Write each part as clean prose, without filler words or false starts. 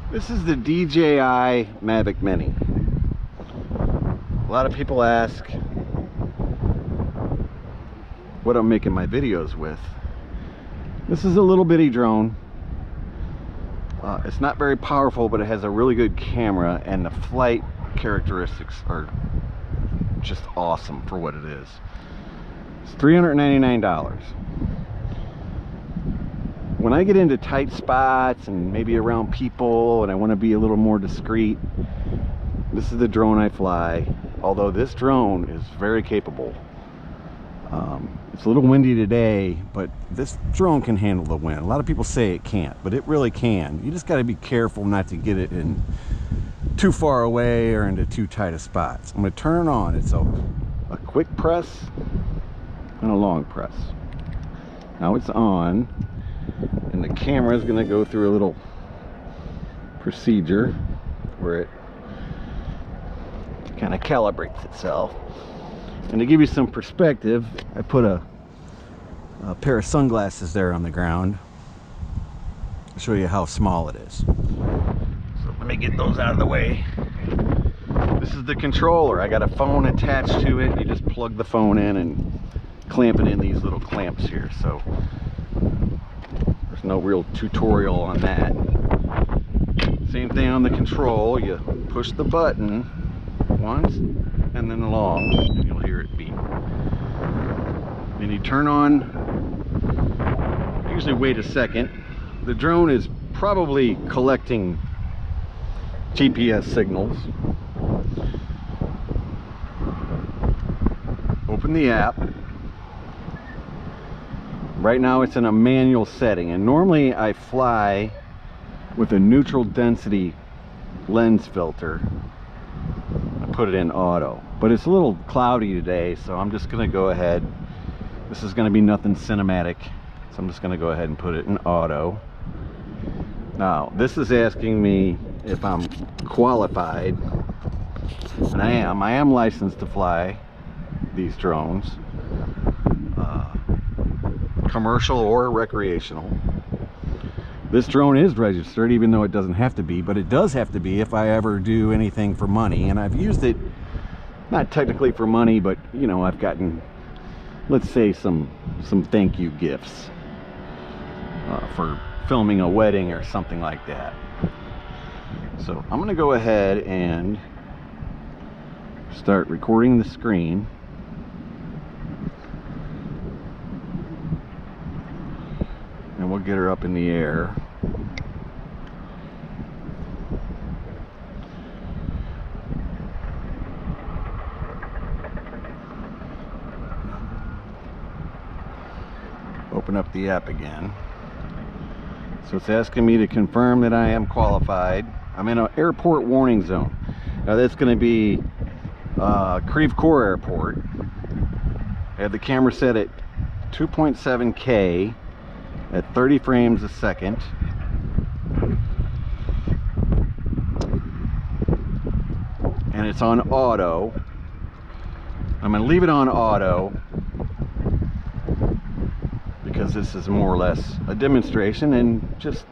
This is the DJI Mavic Mini. A lot of people ask what I'm making my videos with. This is a little bitty drone. It's not very powerful, but it has a really good camera, and the flight characteristics are just awesome for what it is. It's $399. When I get into tight spots and maybe around people and I want to be a little more discreet, this is the drone I fly. Although this drone is very capable. It's a little windy today, but this drone can handle the wind. A lot of people say it can't, but it really can. You just got to be careful not to get it in too far away or into too tight of spots. I'm going to turn it on. It's a quick press and a long press. Now it's on, and the camera is going to go through a little procedure where it kind of calibrates itself. And to give you some perspective, I put a pair of sunglasses there on the ground. I'll show you how small it is. So let me get those out of the way. This is the controller. I got a phone attached to it. You just plug the phone in and clamp it in these little clamps here. So there's no real tutorial on that. Same thing on the control. You push the button once and then along, and you'll hear it beep. Then you turn on, usually wait a second. The drone is probably collecting GPS signals. Open the app. Right now it's in a manual setting, and normally I fly with a neutral density lens filter. Put it in auto, but it's a little cloudy today, so I'm just going to go ahead. This is going to be nothing cinematic, so I'm just going to go ahead and put it in auto. Now this is asking me if I'm qualified, and I am licensed to fly these drones, commercial or recreational. This drone is registered, even though it doesn't have to be, but it does have to be if I ever do anything for money. And I've used it, not technically for money, but you know, I've gotten, let's say, some thank you gifts for filming a wedding or something like that. So I'm going to go ahead and start recording the screen. And we'll get her up in the air. Open up the app again. So it's asking me to confirm that I am qualified. I'm in an airport warning zone. Now that's going to be Creve Coeur Airport. I have the camera set at 2.7K. at 30 frames a second. And it's on auto. I'm going to leave it on auto because this is more or less a demonstration and just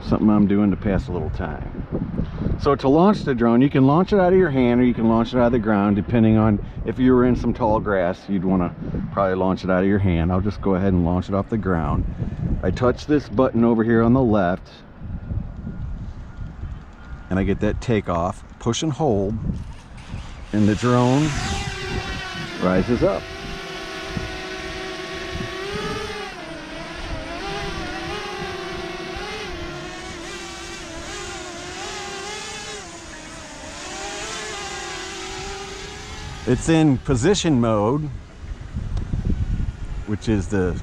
something I'm doing to pass a little time. So to launch the drone, you can launch it out of your hand or you can launch it out of the ground, depending on if you were in some tall grass. You'd want to probably launch it out of your hand. I'll just go ahead and launch it off the ground. I touch this button over here on the left and I get that takeoff, push and hold, and the drone rises up. It's in position mode, which is the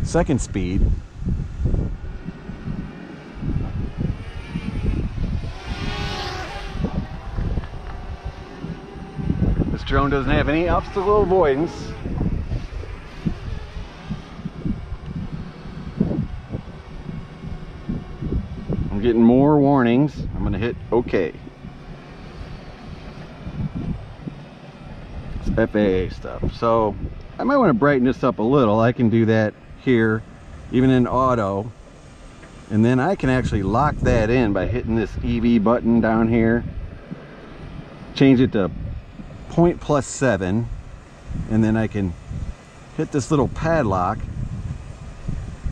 second speed. This drone doesn't have any obstacle avoidance. I'm getting more warnings. I'm going to hit OK. FAA stuff. So I might want to brighten this up a little. I can do that here, even in auto, And then I can actually lock that in by hitting this EV button down here. Change it to .+7, and then I can hit this little padlock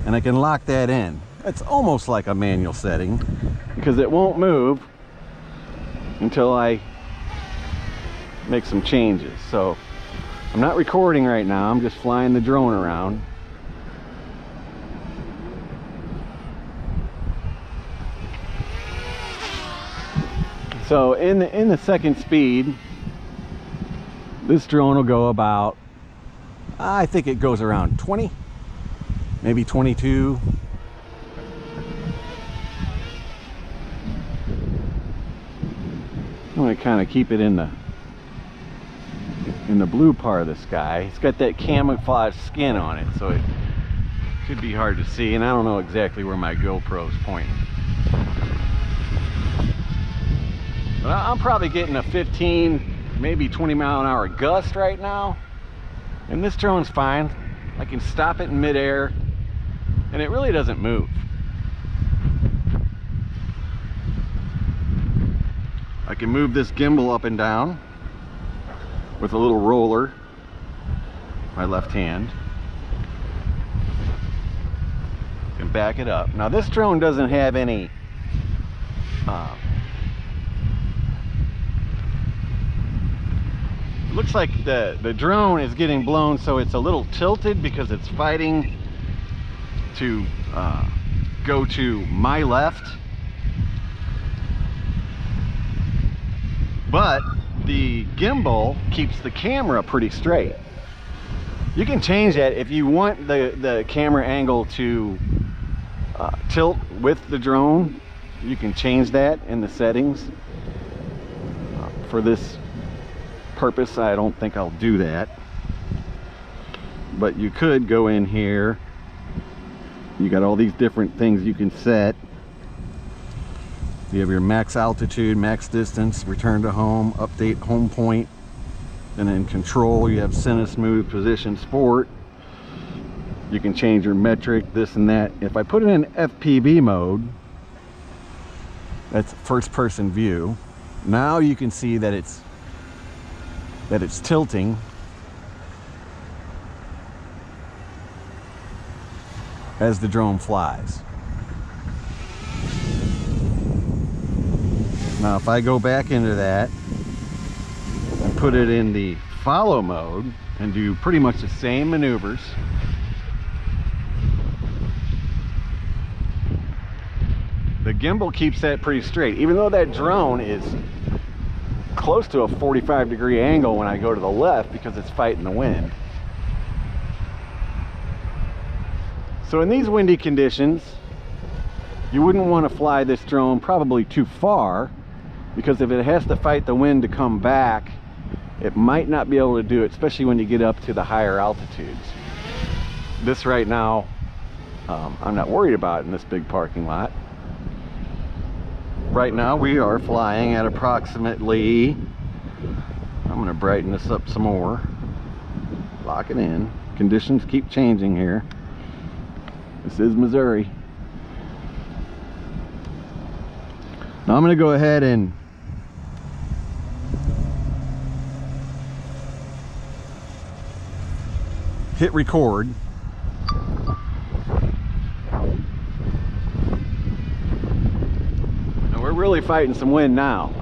and I can lock that in. It's almost like a manual setting because it won't move until I make some changes. So I'm not recording right now, I'm just flying the drone around. So in the second speed, this drone will go about, I think it goes around 20, maybe 22. I'm going to kind of keep it in the blue part of the sky. It's got that camouflage skin on it, so it could be hard to see, and I don't know exactly where my GoPro's pointing. But I'm probably getting a 15, maybe 20-mile-an-hour gust right now, and this drone's fine. I can stop it in midair, and it really doesn't move. I can move this gimbal up and down with a little roller, my left hand. I can back it up. Now this drone doesn't have any it looks like the drone is getting blown, so it's a little tilted because it's fighting to go to my left. But the gimbal keeps the camera pretty straight. You can change that if you want the camera angle to tilt with the drone. You can change that in the settings. For this purpose, I don't think I'll do that, but you could go in here. You got all these different things you can set. You have your max altitude, max distance, return to home, update home point, and then control. You have center, smooth, position, sport. You can change your metric, this and that. If I put it in FPV mode, that's first person view. Now you can see that it's tilting. As the drone flies. Now if I go back into that and put it in the follow mode and do pretty much the same maneuvers, the gimbal keeps that pretty straight, even though that drone is close to a 45-degree angle when I go to the left because it's fighting the wind. So in these windy conditions, you wouldn't want to fly this drone probably too far, because if it has to fight the wind to come back, it might not be able to do it, especially when you get up to the higher altitudes. This right now, I'm not worried about in this big parking lot. Right now we are flying at approximately, I'm going to brighten this up some more, lock it in. Conditions keep changing here. This is Missouri. Now I'm going to go ahead and hit record. And we're really fighting some wind now.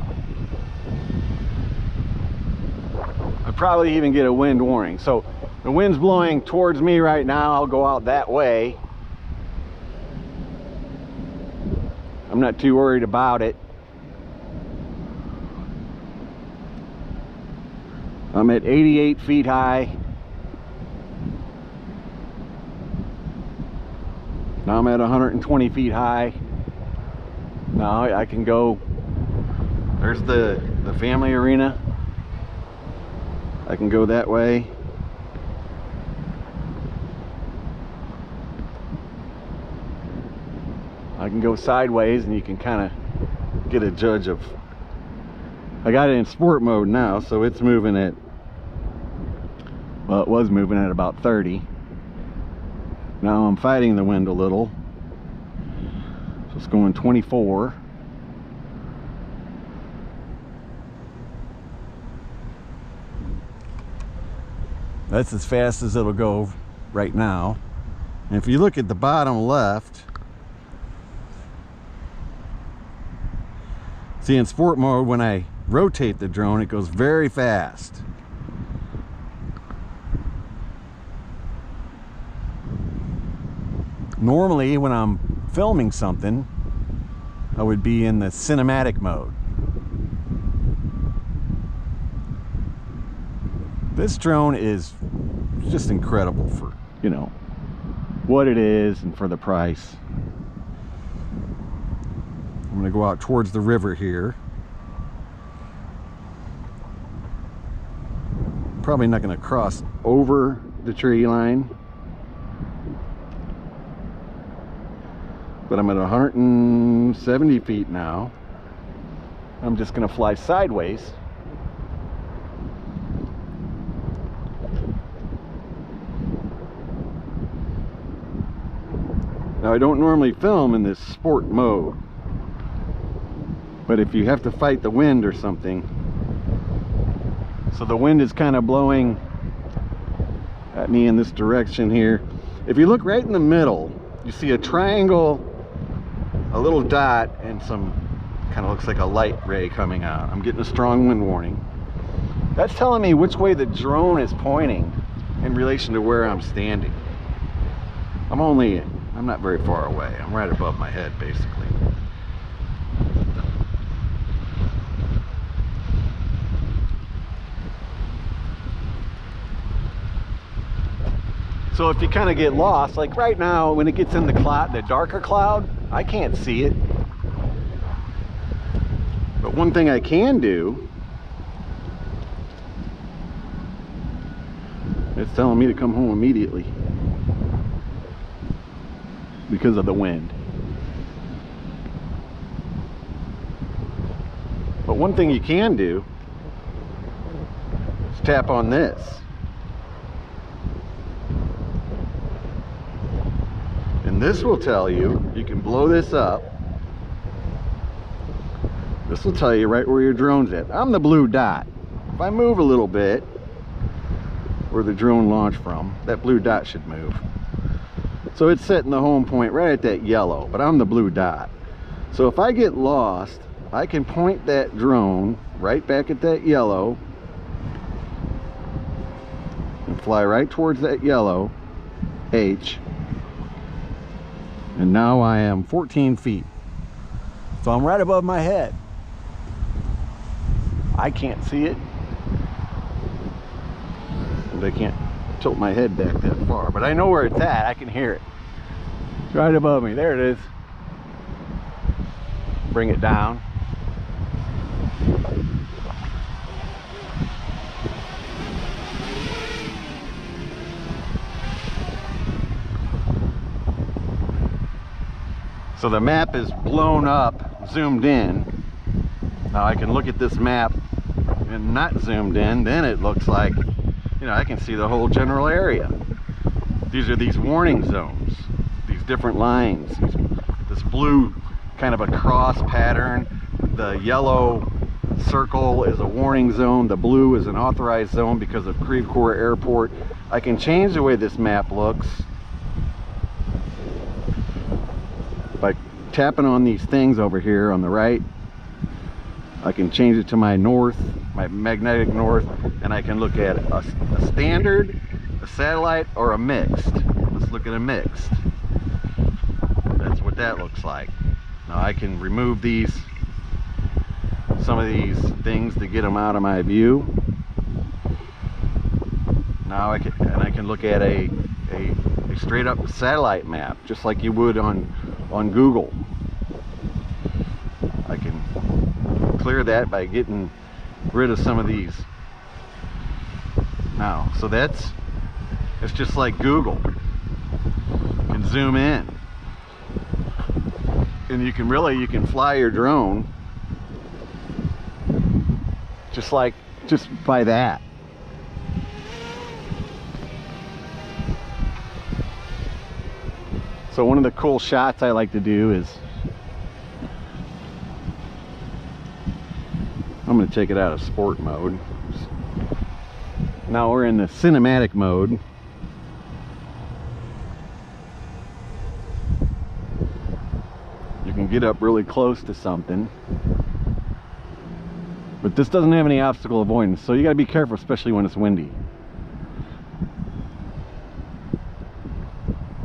I'll probably even get a wind warning. So the wind's blowing towards me right now. I'll go out that way. I'm not too worried about it. I'm at 88 feet high. Now I'm at 120 feet high. Now I can go, there's the family arena. I can go that way. I can go sideways and you can kind of get a judge of, I got it in sport mode now, so it's moving at, well, it was moving at about 30. Now I'm fighting the wind a little. It's going 24. That's as fast as it'll go right now. And if you look at the bottom left, see, in sport mode, when I rotate the drone, it goes very fast. Normally, when I'm filming something, I would be in the cinematic mode. This drone is just incredible for, you know, what it is and for the price. I'm gonna go out towards the river here. Probably not gonna cross over the tree line, but I'm at 170 feet now. I'm just gonna fly sideways. Now, I don't normally film in this sport mode, but if you have to fight the wind or something, so the wind is kind of blowing at me in this direction here. If you look right in the middle, you see a triangle, a little dot, and some kind of looks like a light ray coming out. I'm getting a strong wind warning. That's telling me which way the drone is pointing in relation to where I'm standing. I'm not very far away. I'm right above my head, basically. So if you kind of get lost, like right now, when it gets in the cloud, the darker cloud, I can't see it. But one thing I can do, it's telling me to come home immediately because of the wind. But one thing you can do is tap on this. And this will tell you, you can blow this up. This will tell you right where your drone's at. I'm the blue dot. If I move a little bit, where the drone launched from, that blue dot should move. So it's setting the home point right at that yellow, but I'm the blue dot. So if I get lost, I can point that drone right back at that yellow and fly right towards that yellow H. And now I am 14 feet. So I'm right above my head. I can't see it. And I can't tilt my head back that far, but I know where it's at. I can hear it. It's right above me. There it is. Bring it down. So the map is blown up, zoomed in. Now I can look at this map and not zoomed in, then it looks like, you know, I can see the whole general area. These are these warning zones, these different lines. This blue kind of a cross pattern. The yellow circle is a warning zone. The blue is an authorized zone because of Creve Coeur Airport. I can change the way this map looks by tapping on these things over here on the right. I can change it to my north, my magnetic north, and I can look at a standard, a satellite, or a mixed. Let's look at a mixed. That's what that looks like. Now I can remove these, some of these things to get them out of my view. Now I can look at a straight up satellite map, just like you would on Google. I can clear that by getting rid of some of these. Now, so it's just like Google. You can zoom in, and you can fly your drone just by that. So one of the cool shots I like to do is I'm going to take it out of sport mode. Now we're in the cinematic mode. You can get up really close to something, but this doesn't have any obstacle avoidance, so you got to be careful, especially when it's windy.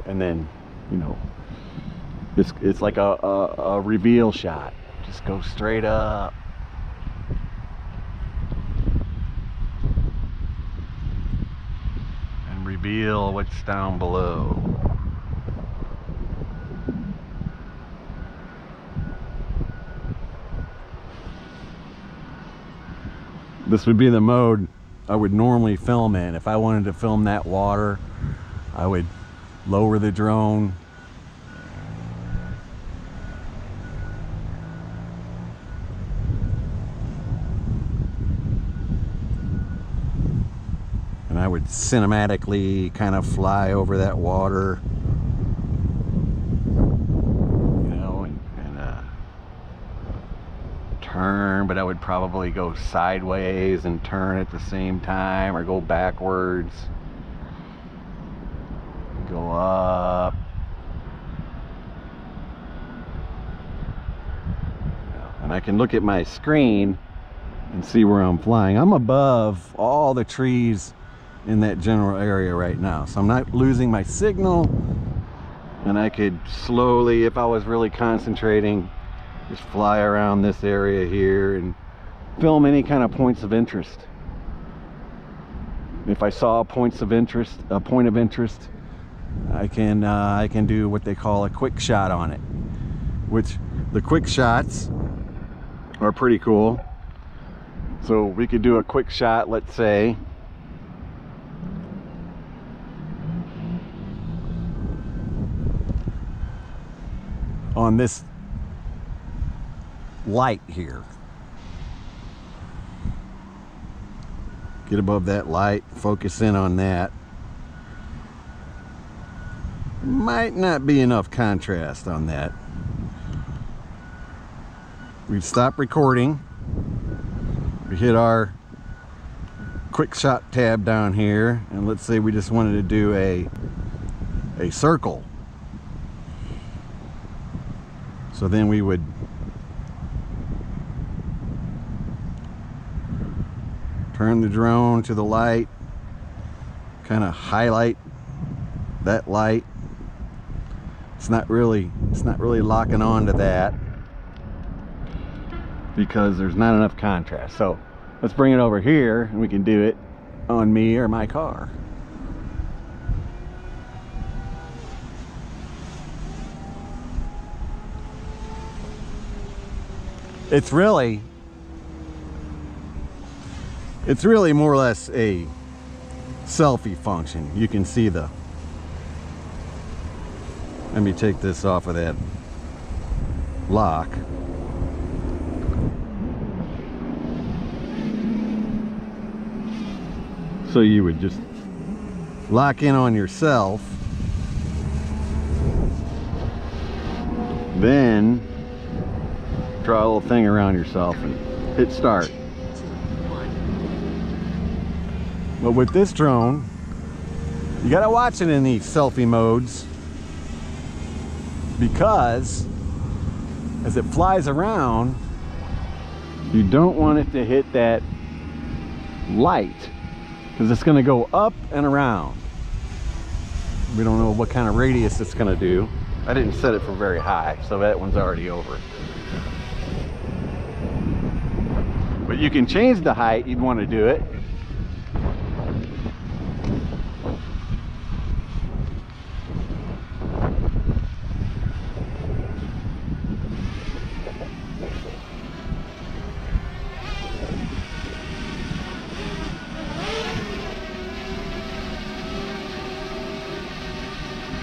And then, you know, it's like a reveal shot. Just go straight up. And reveal what's down below. This would be the mode I would normally film in. If I wanted to film that water, I would lower the drone. And I would cinematically kind of fly over that water. Turn, but I would probably go sideways and turn at the same time, or go backwards, go up. And I can look at my screen and see where I'm flying. I'm above all the trees in that general area right now, so I'm not losing my signal, and I could slowly, if I was really concentrating, just fly around this area here and film any kind of points of interest. If I saw a point of interest, I can do what they call a quick shot on it, which the quick shots are pretty cool. So we could do a quick shot, let's say, on this light here. Get above that light, focus in on that. Might not be enough contrast on that. We stop recording. We hit our quick shot tab down here, and let's say we just wanted to do a circle. So then we would turn the drone to the light, kind of highlight that light. It's not really locking on to that because there's not enough contrast. So let's bring it over here and we can do it on me or my car. It's really more or less a selfie function. You can see the, let me take this off of that lock. So you would just lock in on yourself, then draw a little thing around yourself and hit start. But with this drone, you gotta watch it in these selfie modes, because as it flies around, you don't want it to hit that light, because it's gonna go up and around. We don't know what kind of radius it's gonna do. I didn't set it for very high, so that one's already over. But you can change the height you'd want to do it.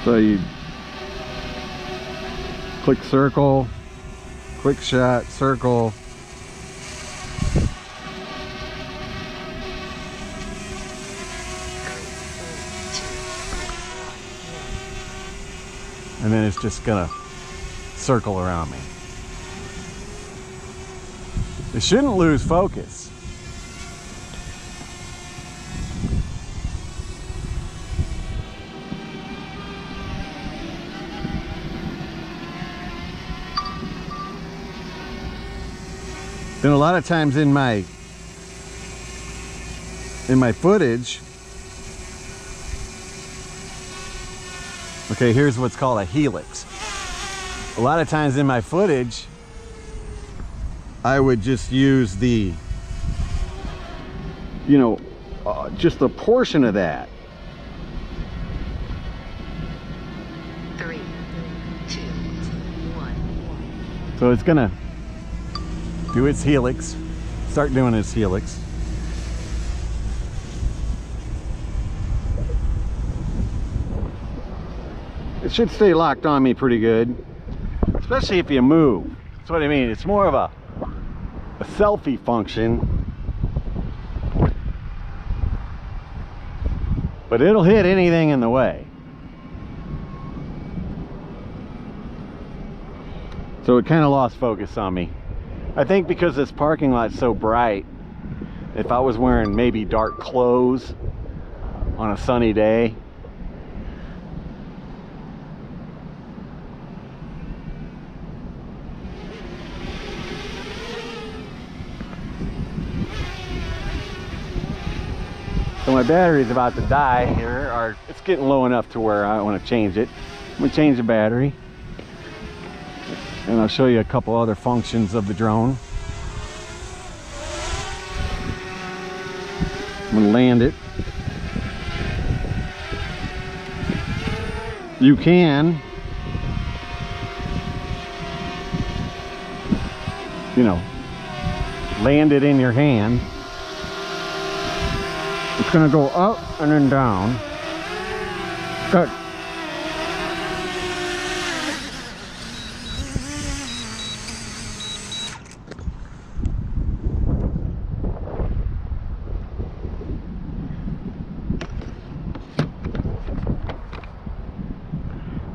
So you click circle, quick shot, circle. And then it's just gonna circle around me. It shouldn't lose focus. Then a lot of times in my footage, okay, here's what's called a helix. A lot of times in my footage, I would just use the, you know, just a portion of that. 3, 2, 1. So it's gonna do its helix, start doing its helix. It should stay locked on me pretty good, especially if you move. That's what I mean. It's more of a selfie function, but it'll hit anything in the way. So it kind of lost focus on me. I think because this parking lot's so bright, if I was wearing maybe dark clothes on a sunny day, so my battery's about to die here, or it's getting low enough to where I want to change it. I'm going to change the battery, and I'll show you a couple other functions of the drone. I'm going to land it. You can, you know, land it in your hand. It's going to go up and then down. Good.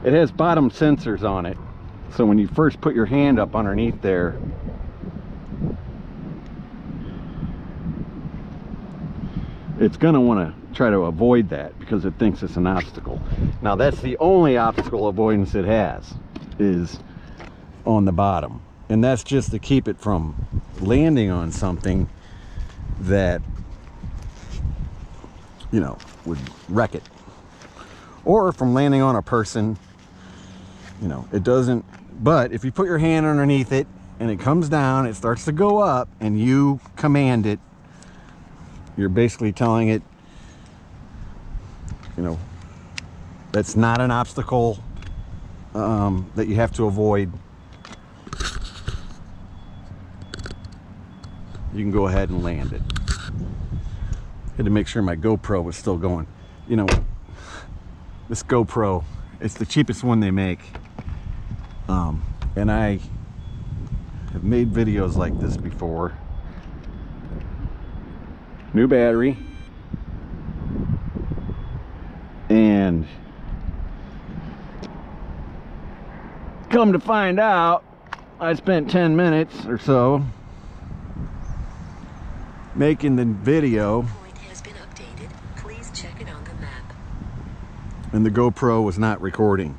It has bottom sensors on it, so when you first put your hand up underneath there, it's going to want to try to avoid that because it thinks it's an obstacle. Now that's the only obstacle avoidance it has, is on the bottom, and that's just to keep it from landing on something that, you know, would wreck it, or from landing on a person. You know, it doesn't. But if you put your hand underneath it and it comes down, it starts to go up, and you command it, you're basically telling it, you know, that's not an obstacle that you have to avoid. You can go ahead and land it. Had to make sure my GoPro was still going. You know, this GoPro, it's the cheapest one they make. And I have made videos like this before. New battery. And come to find out, I spent 10 minutes or so making the video. Point has been updated. Please check it on the map. And the GoPro was not recording.